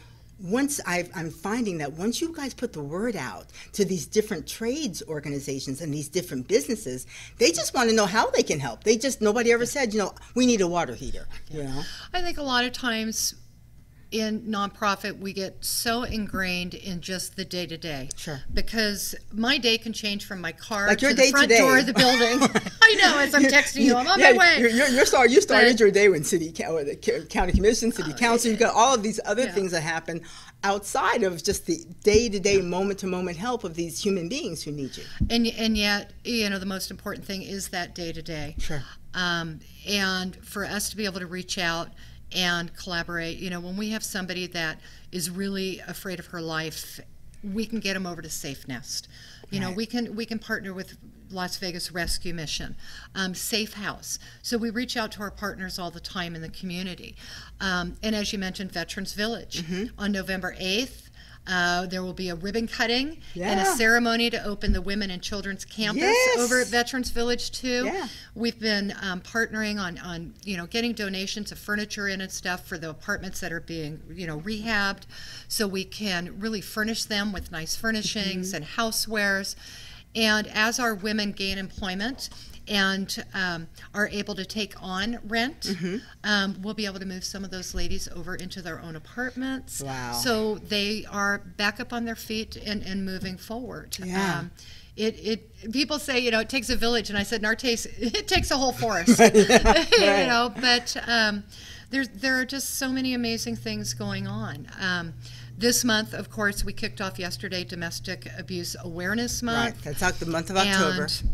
I'm finding that once you guys put the word out to these different trades organizations and these different businesses, they just want to know how they can help. Nobody ever said, you know, we need a water heater, you know?
I think a lot of times in nonprofit, we get so ingrained in just the day-to-day.
Sure.
Because my day can change from my car
like
to
your
the
day
front
today.
door of the building. I know, as I'm texting you, I'm on my way.
You started your day when the county commission, city council, you've got all of these other things that happen outside of just the day-to-day, moment-to-moment help of these human beings who need you.
And yet, you know, the most important thing is that day-to-day.
Sure.
And for us to be able to reach out and collaborate, you know, when we have somebody that is really afraid of her life, we can get them over to Safe Nest. You know, we can partner with Las Vegas Rescue Mission, Safe House. So we reach out to our partners all the time in the community. And as you mentioned, Veterans Village. On November 8th, there will be a ribbon cutting and a ceremony to open the Women and Children's Campus over at Veterans Village too. We've been partnering on you know, getting donations of furniture in and stuff for the apartments that are being, you know, rehabbed, so we can really furnish them with nice furnishings and housewares. And as our women gain employment and are able to take on rent, we'll be able to move some of those ladies over into their own apartments.
Wow.
So they are back up on their feet and moving forward.
Yeah.
People say, you know, it takes a village, and I said, in our case, it takes a whole forest. You know, but there are just so many amazing things going on. This month, of course, we kicked off yesterday Domestic Abuse Awareness Month.
Right, that's the month of October.
And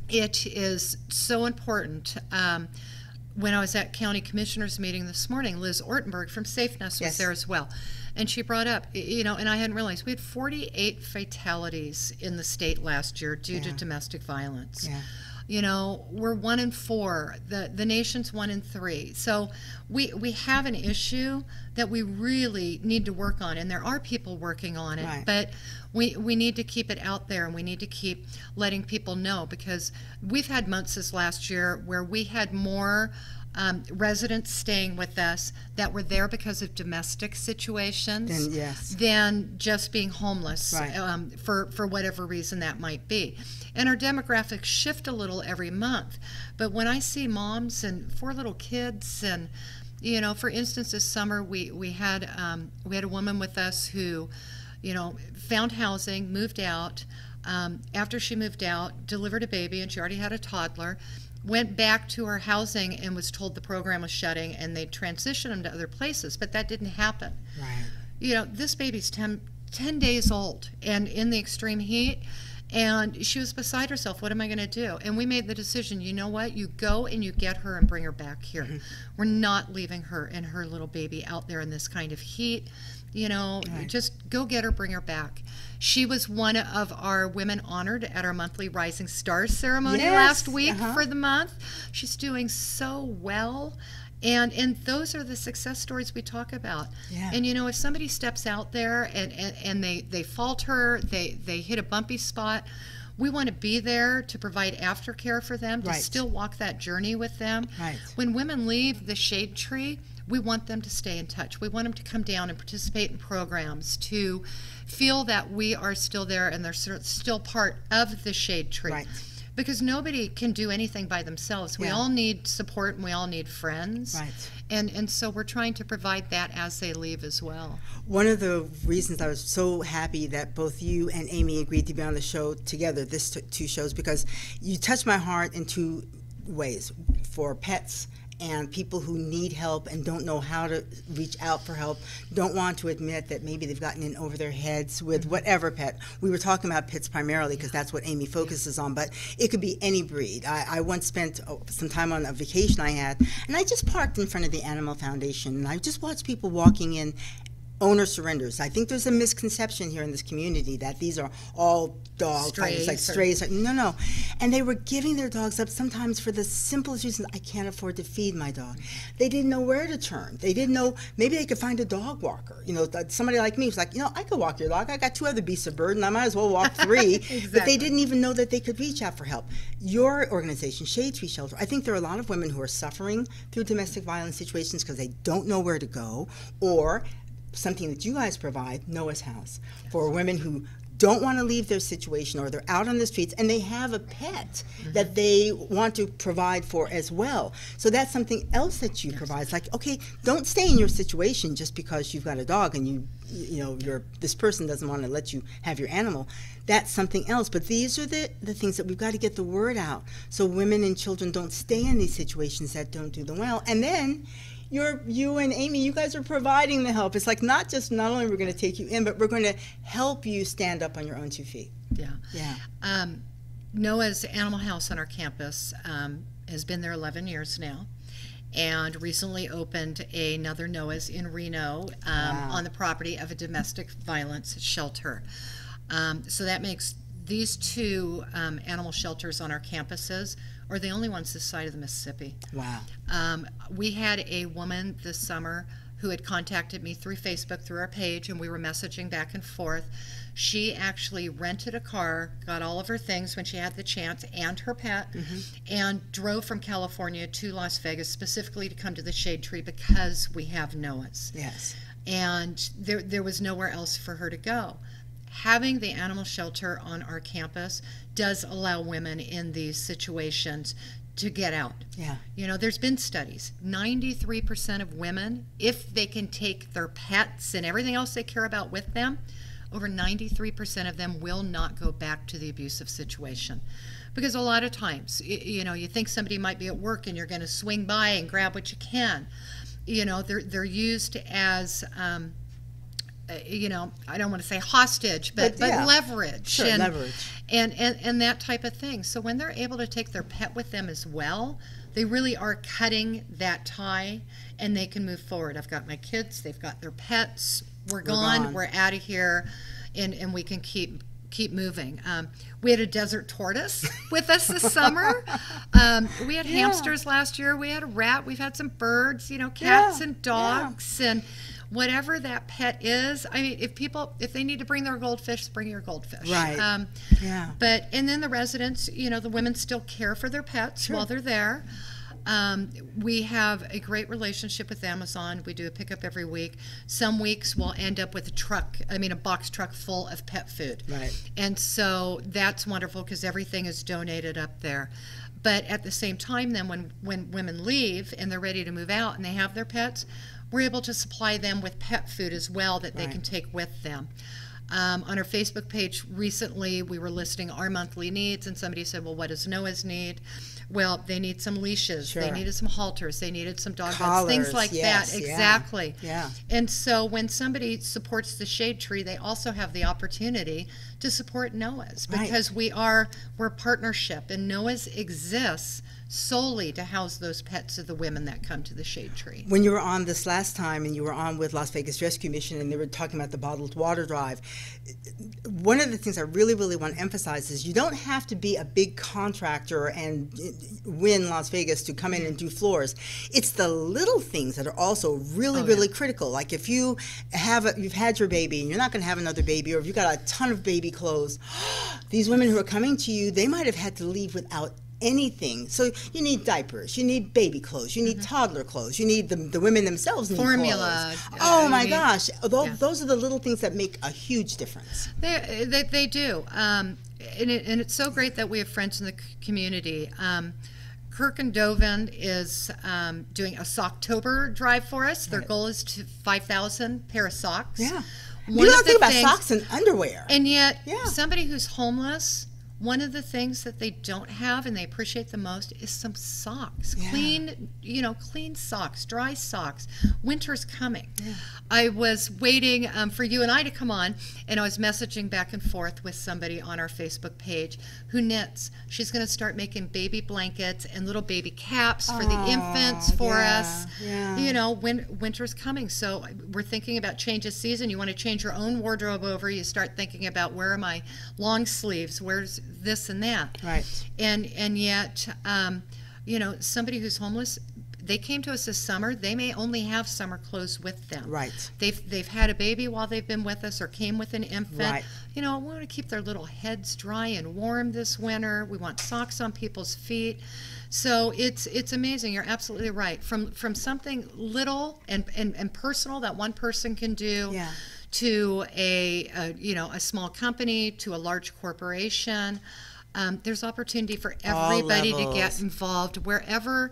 it is so important. When I was at County Commissioners meeting this morning, Liz Ortenberg from Safe Nest was there as well. And she brought up, you know, and I hadn't realized, we had 48 fatalities in the state last year due to domestic violence. You know, we're 1 in 4. The nation's 1 in 3. So we have an issue that we really need to work on, and there are people working on it. But we need to keep it out there, and we need to keep letting people know, because we've had months this last year where we had more residents staying with us that were there because of domestic situations than just being homeless for whatever reason that might be. And our demographics shift a little every month. But when I see moms and 4 little kids, and, you know, for instance, this summer we had a woman with us who, you know, found housing, moved out. After she moved out, delivered a baby, and she already had a toddler. Went back to her housing and was told the program was shutting and they'd transition them to other places, but that didn't happen. You know, this baby's 10 days old and in the extreme heat, and she was beside herself. What am I going to do? And we made the decision, you know what? You go and you get her and bring her back here. We're not leaving her and her little baby out there in this kind of heat. You know, just go get her, bring her back. She was one of our women honored at our monthly Rising Stars ceremony last week for the month. She's doing so well. And those are the success stories we talk about. And, you know, if somebody steps out there and they falter, they hit a bumpy spot, we want to be there to provide aftercare for them, to still walk that journey with them. When women leave the Shade Tree, we want them to stay in touch. We want them to come down and participate in programs, to feel that we are still there and they're still part of the Shade Tree. because nobody can do anything by themselves. We
Yeah.
all need support and we all need friends.
Right.
And so we're trying to provide that as they leave as well.
One of the reasons I was so happy that both you and Amy agreed to be on the show together, this two shows, because you touched my heart in two ways: for pets and people who need help and don't know how to reach out for help, don't want to admit that maybe they've gotten in over their heads with whatever pet. We were talking about pets primarily because that's what Amy focuses on, but it could be any breed. I once spent some time on a vacation I had, and I just parked in front of the Animal Foundation, and I just watched people walking in, owner surrenders. I think there's a misconception here in this community that these are all dog fighters, like strays. No. And they were giving their dogs up sometimes for the simplest reason: I can't afford to feed my dog. They didn't know where to turn. They didn't know, maybe they could find a dog walker. You know, somebody like me was like, you know, I could walk your dog. I got 2 other beasts of burden. I might as well walk 3.
Exactly.
But they didn't even know that they could reach out for help. Your organization, Shade Tree Shelter, I think there are a lot of women who are suffering through domestic violence situations because they don't know where to go, or something that you guys provide, Noah's House, for women who don't want to leave their situation, or they're out on the streets and they have a pet that they want to provide for as well. So that's something else that you provide. It's like, okay, don't stay in your situation just because you've got a dog and you know, this person doesn't want to let you have your animal. That's something else. But these are the things that we've got to get the word out so women and children don't stay in these situations that don't do them well. And then you and Amy, you guys are providing the help. It's like not only we're going to take you in, but we're going to help you stand up on your own 2 feet.
Yeah. Noah's Animal House on our campus has been there 11 years now, and recently opened another Noah's in Reno on the property of a domestic violence shelter. So that makes these 2 animal shelters on our campuses are the only ones this side of the Mississippi.
Wow.
We had a woman this summer who had contacted me through Facebook, through our page, and we were messaging back and forth. She actually rented a car, got all of her things when she had the chance, and her pet, and drove from California to Las Vegas specifically to come to the Shade Tree because we have Noah's.
Yes.
And there was nowhere else for her to go. Having the animal shelter on our campus does allow women in these situations to get out.
Yeah.
You know, there's been studies. 93% of women, if they can take their pets and everything else they care about with them, over 93% of them will not go back to the abusive situation. Because a lot of times, you know, you think somebody might be at work and you're going to swing by and grab what you can. You know, they're used as you know, I don't want to say hostage, but leverage.
Sure, leverage.
And that type of thing. So when they're able to take their pet with them as well, they really are cutting that tie and they can move forward. I've got my kids, they've got their pets, we're gone. We're out of here, and we can keep moving. We had a desert tortoise with us this summer. We had hamsters last year. We had a rat. We've had some birds, you know, cats and dogs and whatever that pet is. I mean, if they need to bring their goldfish, bring your goldfish.
Right.
And then the residents, you know, the women still care for their pets while they're there. We have a great relationship with Amazon. We do a pickup every week. Some weeks we'll end up with a box truck full of pet food.
Right.
And so that's wonderful because everything is donated up there. But at the same time then when women leave and they're ready to move out and they have their pets, we're able to supply them with pet food as well that they can take with them. On our Facebook page recently, we were listing our monthly needs, and somebody said, well, what does Noah's need? Well, they need some leashes, they needed some halters, they needed some dog beds, things like that. Exactly.
Yeah.
And so when somebody supports the Shade Tree, they also have the opportunity to support Noah's because we're a partnership, and Noah's exists solely to house those pets of the women that come to the Shade Tree.
When you were on this last time and you were on with Las Vegas Rescue Mission and they were talking about the bottled water drive, one of the things I really, really want to emphasize is you don't have to be a big contractor and win Las Vegas to come in and do floors. It's the little things that are also really, really critical. Like if you've had your baby and you're not going to have another baby, or if you've got a ton of baby clothes, these women who are coming to you, they might have had to leave without anything. So you need diapers, you need baby clothes, you need toddler clothes, you need the women themselves need
formula.
Clothes. Oh my gosh, those are the little things that make a huge difference.
They do. and it's so great that we have friends in the community. Kirk and Dovin is doing a Socktober drive for us. Their goal is to 5,000 pair of socks.
Yeah.
One
You
of
don't
the
think about
things-
socks and underwear.
And yet,
Yeah.
somebody who's homeless, one of the things that they don't have and they appreciate the most is some socks.
Yeah.
Clean socks, dry socks. Winter's coming. Yeah. I was waiting for you and I to come on, and I was messaging back and forth with somebody on our Facebook page who knits. She's going to start making baby blankets and little baby caps for the infants for us.
Yeah.
You know, winter's coming, so we're thinking about change of season. You want to change your own wardrobe over, you start thinking about, where are my long sleeves, where's this and that.
Right.
And yet, somebody who's homeless, they came to us this summer, they may only have summer clothes with them.
Right.
They've had a baby while they've been with us or came with an infant.
Right.
We want to keep their little heads dry and warm this winter. We want socks on people's feet. So it's amazing. You're absolutely right. From something little and personal that one person can do,
Yeah.
to a small company, to a large corporation. There's opportunity for everybody to get involved wherever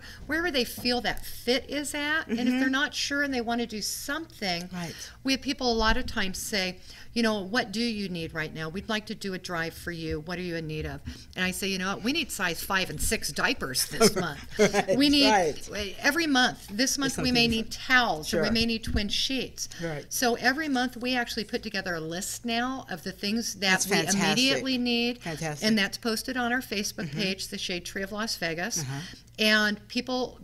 they feel that fit is at. And if they're not sure and they want to do something,
Right.
we have people a lot of times say, what do you need right now? We'd like to do a drive for you. What are you in need of? And I say, we need size 5 and 6 diapers this month.
Right,
We need
right.
every month. This month we may need towels, or we
Sure.
may need twin sheets.
Right.
So every month we actually put together a list now of the things that
That's
we
fantastic.
immediately need.
Fantastic.
And that's posted on our Facebook page, the Shade Tree of Las Vegas. And people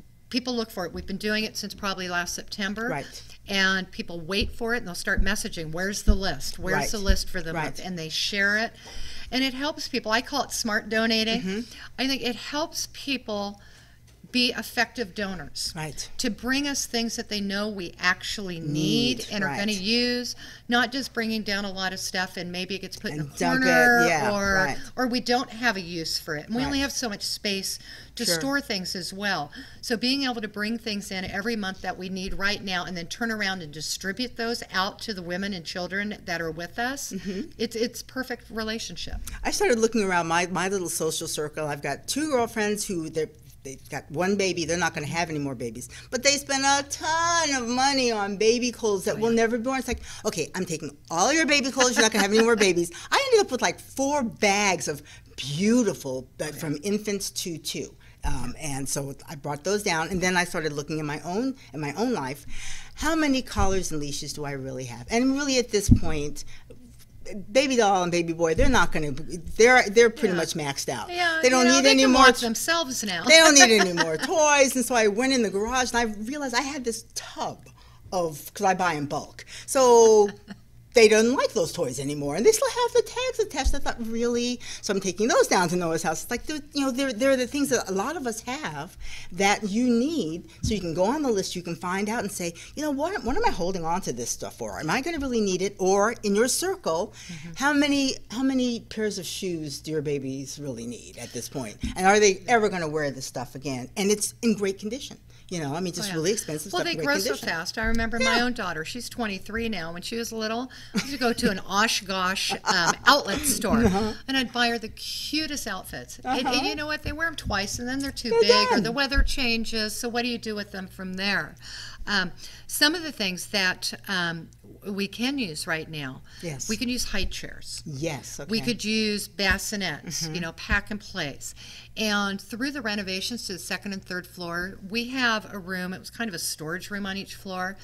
look for it. We've been doing it since probably last September.
Right.
And people wait for it, and they'll start messaging, where's the list? Where's
Right.
the list for the
Right.
month? And they share it. And it helps people. I call it smart donating. I think it helps people be effective donors.
Right.
To bring us things that they know we actually need and are
right.
going to use, not just bringing down a lot of stuff and maybe it gets put in a
And dump it,
corner,
yeah, right.
or we don't have a use for it. And we only
Right.
have so much space to
Sure.
store things as well. So being able to bring things in every month that we need right now and then turn around and distribute those out to the women and children that are with us, it's perfect relationship.
I started looking around my little social circle. I've got 2 girlfriends who they've got 1 baby. They're not going to have any more babies. But they spend a ton of money on baby clothes that will never be born. It's like, okay, I'm taking all your baby clothes. You're not going to have any more babies. I ended up with like 4 bags of beautiful, from infants to 2. And so I brought those down, and then I started looking in my own life. How many collars and leashes do I really have? And really, at this point, baby doll and baby boy, they're not going to. They're pretty much maxed out.
Yeah,
they don't need any
can
more.
watch themselves now.
They don't need any more toys. And so I went in the garage and I realized I had this tub because I buy in bulk. So they don't like those toys anymore, and they still have the tags attached. I thought, really? So I'm taking those down to Noah's house. It's like, they're the things that a lot of us have that you need, so you can go on the list, you can find out and say, what am I holding on to this stuff for? Am I going to really need it? Or in your circle, how many pairs of shoes do your babies really need at this point? And are they ever going to wear this stuff again? And it's in great condition. Just really expensive
well,
stuff.
They
in
grow
great
so
condition.
fast. I remember my own daughter. She's 23 now. When she was little, I used to go to an Oshkosh outlet store, and I'd buy her the cutest outfits. And you know what? They wear them twice, and then they're too big,
done.
or the weather changes. So what do you do with them from there? Some of the things that we can use right now.
Yes.
We can use high chairs.
Yes. Okay.
We could use bassinets, pack and place. And through the renovations to the 2nd and 3rd floor, we have a room, it was kind of a storage room on each floor,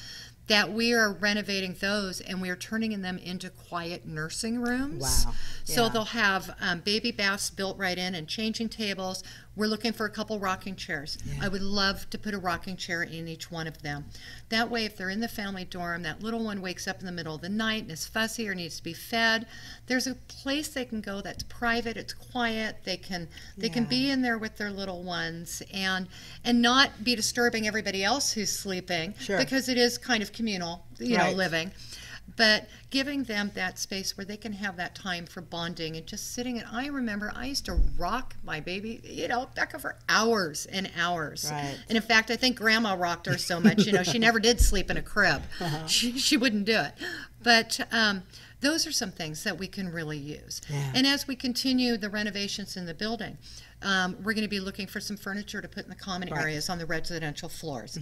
that we are renovating those, and we are turning them into quiet nursing rooms.
Wow.
So
Yeah.
they'll have baby baths built right in and changing tables. We're looking for a couple rocking chairs.
Yeah.
I would love to put a rocking chair in each one of them. That way, if they're in the family dorm, that little one wakes up in the middle of the night and is fussy or needs to be fed, there's a place they can go that's private, it's quiet, they can be in there with their little ones and not be disturbing everybody else who's sleeping,
Sure.
because it is kind of communal,
Right.
living. but giving them that space where they can have that time for bonding and just sitting. And I remember I used to rock my baby, Becca, for hours and hours.
Right.
And in fact, I think Grandma rocked her so much, she never did sleep in a crib. She wouldn't do it. But those are some things that we can really use.
Yeah.
And as we continue the renovations in the building, we're going to be looking for some furniture to put in the common areas on the residential floors.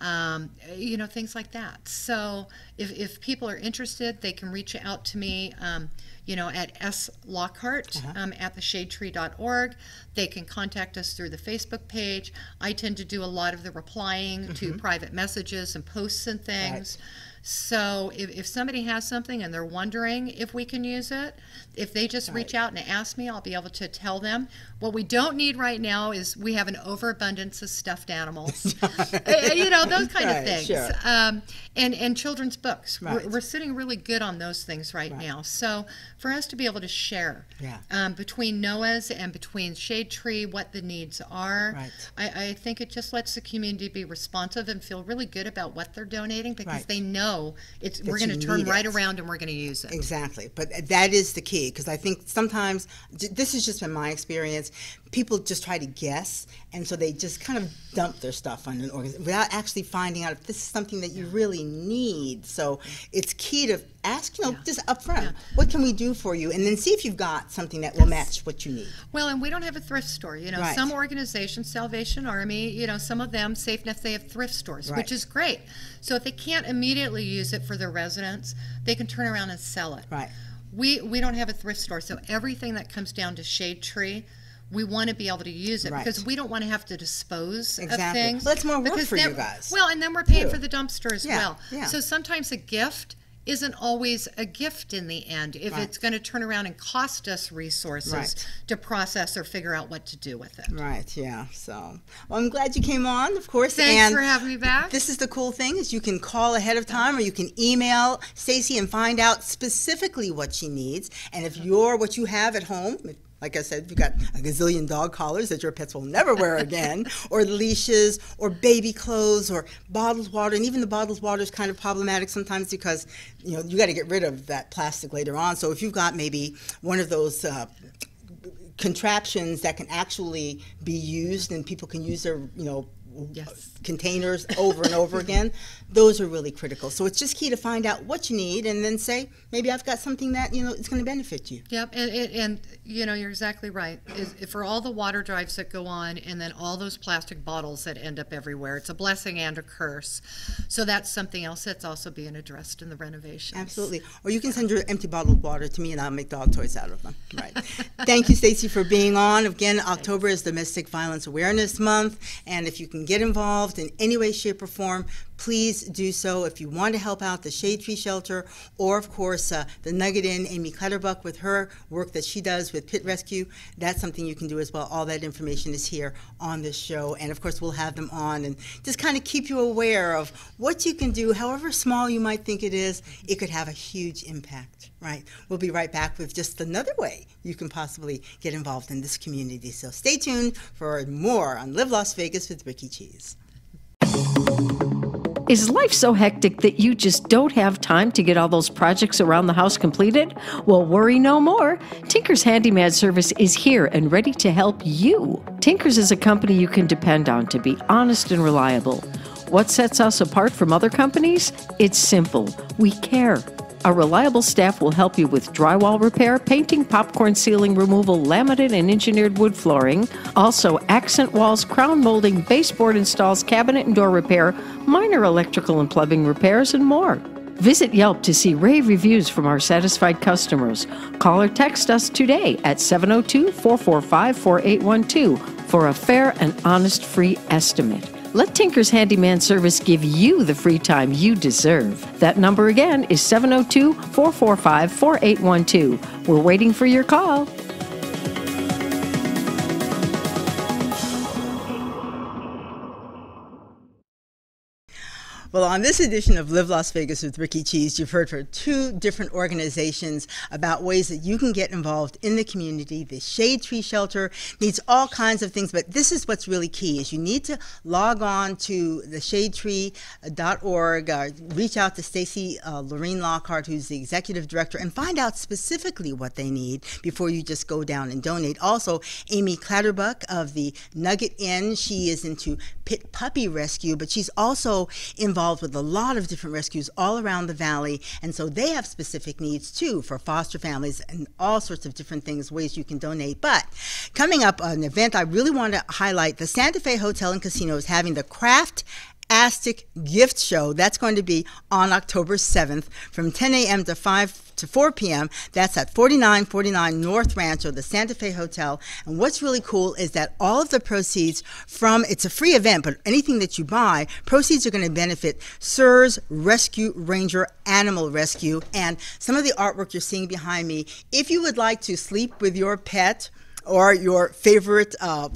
Things like that. So if people are interested, they can reach out to me, at Lockhart at theshadetree.org. They can contact us through the Facebook page. I tend to do a lot of the replying to private messages and posts and things.
Right.
So if somebody has something and they're wondering if we can use it, if they just reach out and ask me, I'll be able to tell them. What we don't need right now is we have an overabundance of stuffed animals, those kind of things.
Sure.
And children's books.
Right.
We're sitting really good on those things right now. So for us to be able to share between Noah's and between Shade Tree what the needs are, I think it just lets the community be responsive and feel really good about what they're donating, because they know we're going to turn right around and we're going to use it.
Exactly. But that is the key, because I think sometimes, this has just been my experience, people just try to guess, and so they just kind of dump their stuff on an organization without actually finding out if this is something that you really need. So it's key to ask, just up front, what can we do for you? And then see if you've got something that will match what you need.
Well, and we don't have a thrift store. Some organizations, Salvation Army, some of them, SafeNet, they have thrift stores, which is great. So if they can't immediately use it for their residents, they can turn around and sell it.
Right.
We don't have a thrift store, so everything that comes down to Shade Tree, we want to be able to use it because we don't want to have to dispose of things.
Well, that's more work for you guys.
Well, and then we're paying for the dumpster as well.
Yeah.
So sometimes a gift isn't always a gift in the end if it's going to turn around and cost us resources to process or figure out what to do with it.
Right, yeah. So, well, I'm glad you came on, of course.
Thanks for having me back.
This is the cool thing, is you can call ahead of time, or you can email Stacey and find out specifically what she needs. And if what you have at home, like I said, you've got a gazillion dog collars that your pets will never wear again, or leashes, or baby clothes, or bottled water. And even the bottled water is kind of problematic sometimes because, you got to get rid of that plastic later on. So if you've got maybe one of those contraptions that can actually be used and people can use their, containers over and over again, those are really critical. So it's just key to find out what you need and then say, maybe I've got something that, it's going to benefit you.
Yep, and you're exactly right. For all the water drives that go on and then all those plastic bottles that end up everywhere, it's a blessing and a curse. So that's something else that's also being addressed in the renovations.
Absolutely. Or you can send your empty bottled water to me and I'll make dog toys out of them. Right. Thank you, Stacey, for being on. Again, October is Domestic Violence Awareness Month, and if you can get involved in any way, shape, or form, please do so. If you want to help out the Shade Tree Shelter, or of course the Nugget Inn, Amy Clatterbuck, with her work that she does with Pit Rescue, that's something you can do as well. All that information is here on this show, and of course we'll have them on and just kind of keep you aware of what you can do. However small you might think it is, it could have a huge impact. Right. We'll be right back with just another way you can possibly get involved in this community. So stay tuned for more on Live Las Vegas with Rikki Cheese.
Is life so hectic that you just don't have time to get all those projects around the house completed? Well, worry no more. Tinker's Handyman Service is here and ready to help you. Tinker's is a company you can depend on to be honest and reliable. What sets us apart from other companies? It's simple. We care. A reliable staff will help you with drywall repair, painting, popcorn ceiling removal, laminate and engineered wood flooring, also accent walls, crown molding, baseboard installs, cabinet and door repair, minor electrical and plumbing repairs, and more. Visit Yelp to see rave reviews from our satisfied customers. Call or text us today at 702-445-4812 for a fair and honest free estimate. Let Tinker's Handyman Service give you the free time you deserve. That number again is 702-445-4812. We're waiting for your call.
Well, on this edition of Live Las Vegas with Rikki Cheese, you've heard from two different organizations about ways that you can get involved in the community. The Shade Tree Shelter needs all kinds of things, but this is what's really key, is you need to log on to the shadetree.org, reach out to Stacey Lockhart, who's the executive director, and find out specifically what they need before you just go down and donate. Also, Amy Clatterbuck of the Nugget Inn, she is into pit puppy rescue, but she's also involved with a lot of different rescues all around the valley, and so they have specific needs too for foster families and all sorts of different things, ways you can donate. But coming up, an event I really want to highlight, the Santa Fe Hotel and Casino is having the Craft Astic Gift Show. That's going to be on October 7th from 10 a.m. to 4 p.m. That's at 4949 North Rancho, the Santa Fe Hotel. And what's really cool is that all of the proceeds from, it's a free event, but anything that you buy, proceeds are going to benefit SIRS Rescue Ranger Animal Rescue. And some of the artwork you're seeing behind me, if you would like to sleep with your pet or your favorite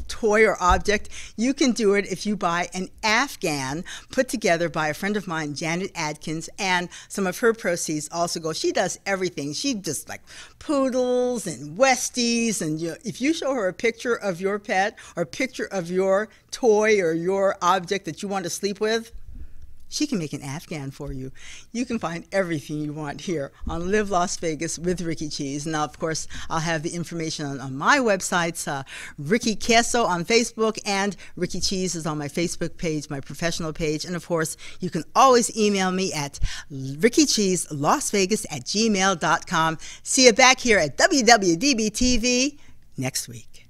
toy or object, you can do it if you buy an Afghan put together by a friend of mine, Janet Adkins, and some of her proceeds also go. She does everything. She does like poodles and Westies, and if you show her a picture of your pet or a picture of your toy or your object that you want to sleep with, she can make an Afghan for you. You can find everything you want here on Live Las Vegas with Rikki Cheese. Now, of course, I'll have the information on my websites, Rikki Queso on Facebook, and Rikki Cheese is on my Facebook page, my professional page. And, of course, you can always email me at rikkicheeselasvegas@gmail.com. See you back here at WWDBTV next week.